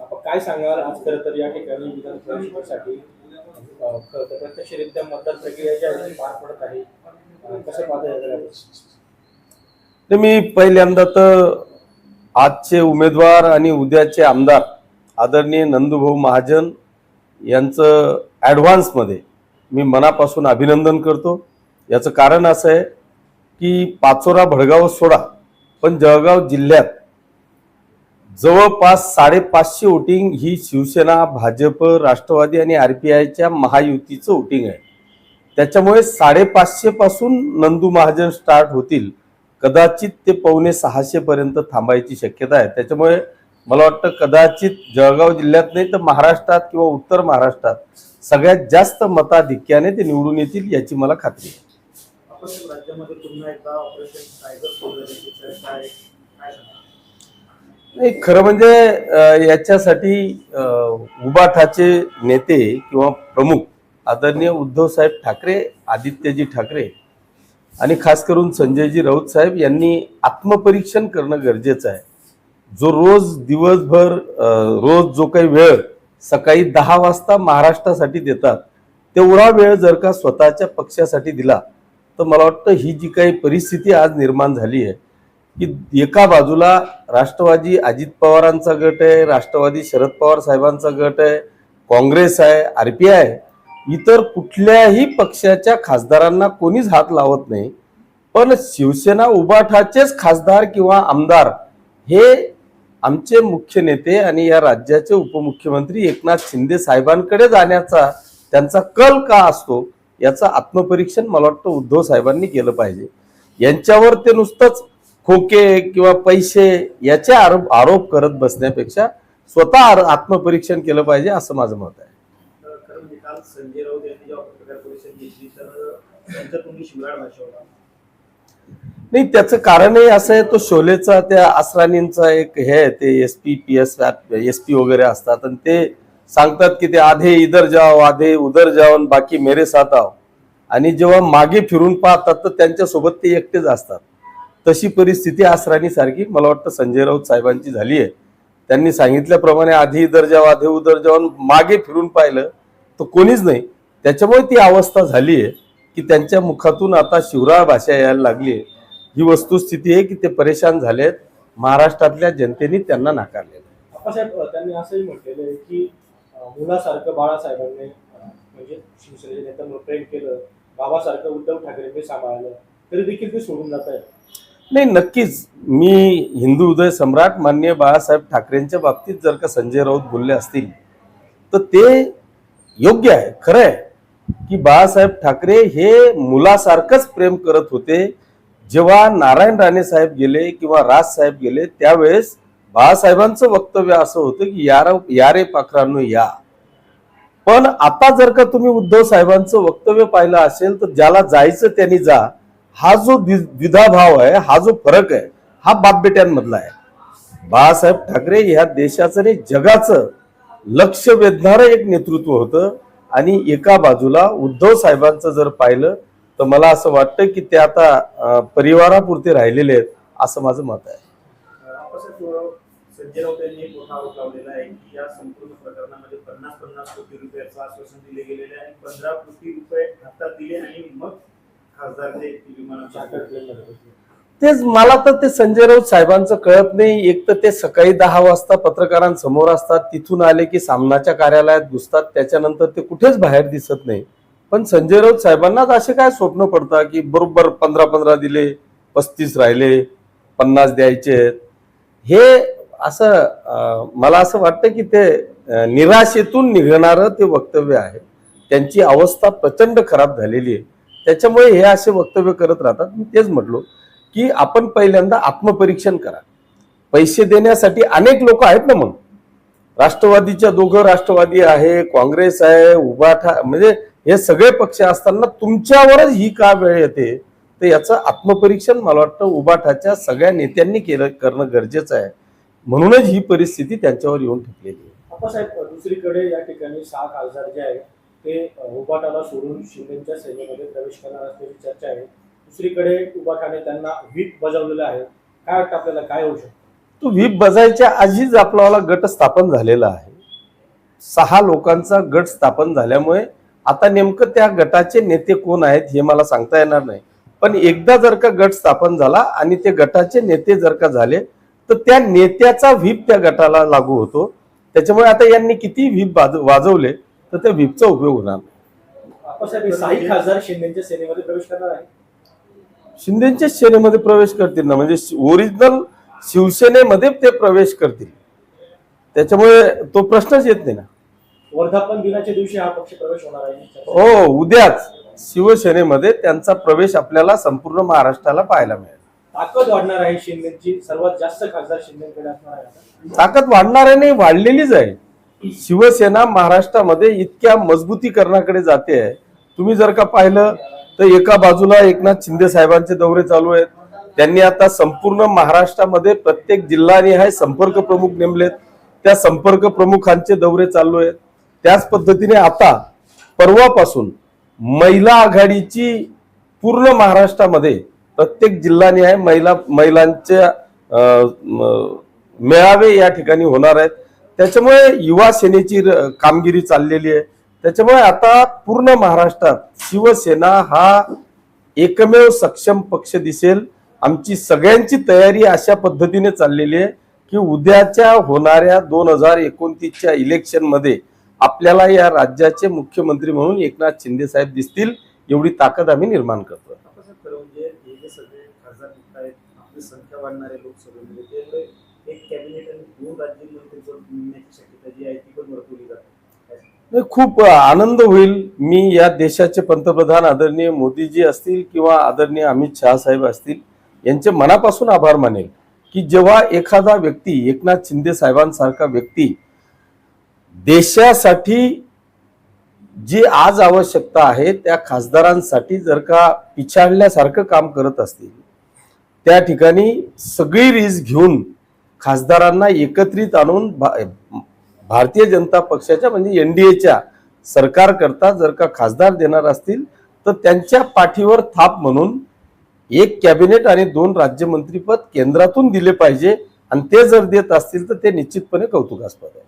आपण काय सांगाल आज खरं तर या ठिकाणी विधान परिषदेसाठी खरं तर प्रत्यक्षरित्या मतदान प्रक्रिया जी आहे ती पार पडत आहे. कसं पाहता येईल? तर मी पहिल्यांदा तर आजचे उमेदवार आणि उद्याचे आमदार आदरणीय नंदूभाऊ महाजन यांचं ॲडव्हान्समध्ये मी मनापासून अभिनंदन करतो. याचं कारण असं आहे की पाचोरा भडगाव सोडा पण जळगाव जिल्ह्यात जवळपास 550 वोटिंग ही शिवसेना, भाजप, राष्ट्रवादी आणि RPIच्या महायुतीचं वोटिंग आहे. त्याच्यामुळे 550 पासून नंदू महाजन स्टार्ट होतील. कदाचित ते 550 पर्यंत थांबायची शक्यता आहे. त्याच्यामुळे मला वाटतं कदाचित जळगाव जिल्ह्यात नाही तर महाराष्ट्रात किंवा उत्तर महाराष्ट्रात सगळ्यात जास्त मताधिक्याने ते निवडून येतील याची मला खात्री आहे. राज्यामध्ये पुन्हा एकदा ऑपरेशन टायगर सुरू झाले, नाही, खरं म्हणजे याच्यासाठी उबाठाचे नेते किंवा प्रमुख आदरणीय उद्धव साहेब ठाकरे, आदित्यजी ठाकरे आणि खास करून संजयजी राऊत साहेब यांनी आत्मपरीक्षण करणं गरजेचं आहे. जो रोज दिवसभर रोज जो काही वेळ सकाळी 10 वाजता महाराष्ट्रासाठी देतात तेवढा वेळ जर का स्वतःच्या पक्षासाठी दिला तर मला वाटतं ही जी काही परिस्थिती आज निर्माण झाली आहे की एका बाजूला राष्ट्रवादी अजित पवारांचा गट आहे, राष्ट्रवादी शरद पवार साहेबांचा गट आहे, काँग्रेस आहे, RPI आहे, इतर कुठल्याही पक्षाच्या खासदारांना कोणीच हात लावत नाही. पण शिवसेना उबाठाचेच खासदार किंवा आमदार हे आमचे मुख्य नेते आणि या राज्याचे उपमुख्यमंत्री एकनाथ शिंदे साहेबांकडे जाण्याचा त्यांचा कल का असतो याचं आत्मपरीक्षण मला वाटतं उद्धव साहेबांनी केलं पाहिजे. यांच्यावर ते नुसतंच खोके किंवा पैसे याचे आरोप करत बसण्यापेक्षा स्वतः आत्मपरीक्षण केलं पाहिजे असं माझं मत आहे. काल संजय राऊत यांनी जेव्हा पत्रकार परिषद घेतली तर त्यांचा तुम्ही शिवराळ भाषवला. नाही, त्याचं कारणही असं आहे, तो शोलेचा त्या असरानींचा एक हे आहे, ते SP PS SP वगैरे असतात आणि ते सांगतात की ते आधे इधर जाओ आधे उधर जाओ बाकी मेरे साथ आओ, आणि जेव्हा मागे फिरून पाहतात तर त्यांच्यासोबत ते एकटेच असतात. तशी परिस्थिती असरानी सारखी मला वाटतं संजय राऊत साहेबांची झाली आहे. त्यांनी सांगितल्याप्रमाणे आधी इधर जाओ आधे उधर जाऊन मागे फिरून पाहिलं तर कोणीच नाही. त्याच्यामुळे ती अवस्था झाली आहे की त्यांच्या मुखातून आता शिवराळ भाषा यायला लागली आहे. ही वस्तुस्थिती आहे की ते परेशान झालेत. महाराष्ट्रातल्या जनतेने त्यांना नाकारलेलं. आप्पासाहेब त्यांनी असंही म्हटलेलं आहे की मुलासारखं बाळासाहेबांनी म्हणजे शिवसेनेच्या नेत्यांवर प्रेम केलं, बाबासारखं उद्धव ठाकरेंनी सांभाळलं, तरी देखील ते सोडून जात आहे. नाही, नक्कीच मी हिंदू हृदय सम्राट माननीय बाळासाहेब ठाकरेंच्या बाबतीत जर का संजय राऊत बोलले असतील तर ते योग्य आहे, खरं आहे की बाळासाहेब ठाकरे हे मुलासारखंच प्रेम करत होते. जेव्हा नारायण राणे साहेब गेले किंवा राज साहेब गेले त्यावेळेस बाळासाहेबांचं वक्तव्य असं होतं की या रे पाखरांनो या. पण आता जर का तुम्ही उद्धव साहेबांचं वक्तव्य पाहिलं असेल तर ज्याला जायचं त्यांनी जा, हा जो द्विधा भाव आहे, हा जो फरक आहे, हा बापबेट्यांमधला आहे. बाळासाहेब ठाकरे ह्या देशाचं आणि जगाचं लक्ष वेधणारं एक नेतृत्व होतं आणि एका बाजूला उद्धव साहेबांचं जर पाहिलं तर मला असं वाटतं की ते आता परिवारापुरते राहिलेले आहेत असं माझं मत आहे. संजय राऊत यांनी एक मोठा आरोप लावलेला आहे की या संपूर्ण प्रकरणामध्ये 50-50 कोटी रुपयाचं आश्वासन दिले गेलेले आहे, 15 कोटी रुपये हातात दिले आणि मग खासदारचे तेच मला तर ते संजय राऊत साहेबांचं कळत नाही. एक तर ते सकाळी 10 वाजता पत्रकारांसमोर असतात, तिथून आले की सामनाच्या कार्यालयात घुसतात, त्याच्यानंतर ते कुठेच बाहेर दिसत नाही. पण संजय राऊत साहेबांनाच असे काय स्वप्न पडतात की बरोबर 15-15 दिले, 35 राहिले, 50 द्यायचे. हे असं मला असं वाटतं की ते निराशेतून निघणारं ते वक्तव्य आहे. त्यांची अवस्था प्रचंड खराब झालेली आहे, त्याच्यामुळे हे असे वक्तव्य करत राहतात. मी तेच म्हटलो की आपण पहिल्यांदा आत्मपरीक्षण करा. पैसे देण्यासाठी अनेक लोक आहेत ना, मग राष्ट्रवादीच्या 2 राष्ट्रवादी आहे, काँग्रेस आहे, उबाठा, म्हणजे हे सगळे पक्ष असताना तुमच्यावरच ही का वेळ येते, तर याचं आत्मपरीक्षण मला वाटतं उबाठाच्या सगळ्या नेत्यांनी करणं गरजेचं आहे. म्हणूनच ही परिस्थिती त्यांच्यावर येऊन ठेपलेली आहे. आप्पासाहेब, दुसरीकडे या ठिकाणी 6 खासदार जे आहेत ते उबाठाला सोडून शिंदेच्या सेनेमध्ये प्रवेश करणार असल्याची चर्चा आहे. दुसरीकडे उबाठाने त्यांना व्हीप बजावलेलं आहे. काय वाटतं आपल्याला, काय होऊ शकतं? तो व्हीप बजायच्या आधीच आपल्याला गट स्थापन झालेला आहे. 6 लोकांचा गट स्थापन झाल्यामुळे आता नेमकं त्या गटाचे नेते कोण आहेत हे मला सांगता येणार नाही. पण एकदा जर का गट स्थापन झाला आणि ते गटाचे नेते जर का झाले तर त्या नेत्याचा व्हीप त्या गटाला लागू होतो. त्याच्यामुळे आता यांनी किती व्हीप वाजवले तर त्या व्हीपचा उपयोग होणार नाही. आप्पासाहेब 6 खासदार शिंदेच्या सेनेमध्ये प्रवेश करणार आहे. शिंदेच्या सेनेमध्ये प्रवेश करतील ना, म्हणजे ओरिजिनल शिवसेनेमध्ये ते प्रवेश करतील. त्याच्यामुळे तो प्रश्नच येत नाही ना. वर्धापन दिनाच्या दिवशी हा पक्ष प्रवेश होणार आहे. हो, उद्याच शिवसेनेमध्ये त्यांचा प्रवेश आपल्याला संपूर्ण महाराष्ट्राला पाहायला मिळेल. ताकद वाढणार आहे शिंदेची, सर्वात जास्त खासदार शिंदेकडे असणार आहे. ताकद वाढणार आहे, नाही वाढलेलीच आहे. शिवसेना महाराष्ट्रामध्ये इतक्या मजबूतीकरणाकडे जाते आहे. तुम्ही जर का पाहिलं तर एका बाजूला एकनाथ शिंदे साहेबांचे दौरे चालू आहेत. त्यांनी आता संपूर्ण महाराष्ट्रामध्ये प्रत्येक जिल्हानिहाय संपर्क प्रमुख नेमलेत. त्या संपर्क प्रमुखांचे दौरे चालू आहेत. त्याच पद्धतीने आता परवापासून महिला आघाडीची पूर्ण महाराष्ट्रामध्ये प्रत्येक जिल्हानिहाय महिलांच्या मेळावे या ठिकाणी होणार आहेत. त्याच्यामुळे युवा सेनेची कामगिरी चाललेली आहे. त्याच्यामुळे आता पूर्ण महाराष्ट्रात शिवसेना हा एकमेव सक्षम पक्ष दिसेल. आमची सगळ्यांची तयारी अशा पद्धतीने चाललेली आहे की उद्याच्या होणाऱ्या 2029च्या इलेक्शन मध्ये आपल्याला या राज्याचे मुख्यमंत्री म्हणून एकनाथ शिंदे साहेब दिसतील, एवढी ताकद आम्ही निर्माण करतो. म्हणजे हे जे सगळे खासदार आहेत, आपली संख्या वाढणारे लोकसभेमध्ये ते एक कॅबिनेट आणि 2 राज्यमंत्रीपद मिळण्याची शक्यता जी आहे ती पण वर्तवली जाते. खूप आनंद होईल. मी या देशाचे पंतप्रधान आदरणीय मोदीजी असतील किंवा आदरणीय अमित शहा साहेब असतील यांचे मनापासून आभार मानेल की जेव्हा एखादा व्यक्ती, एकनाथ शिंदे साहेबांसारखा व्यक्ती देशासाठी जी आज आवश्यकता आहे त्या खासदारांसाठी जर का पिछाडल्यासारखं काम करत असतील, त्या ठिकाणी सगळी रीस घेऊन खासदारांना एकत्रित आणून भारतीय जनता पक्षाच्या म्हणजे एनडीएच्या सरकार करता जर का खासदार देणार असतील तर त्यांच्या पाठीवर थाप म्हणून 1 कॅबिनेट आणि 2 राज्यमंत्रीपद केंद्रातून दिले पाहिजे. आणि ते जर देत असतील तर ते निश्चितपणे कौतुकास्पद आहे.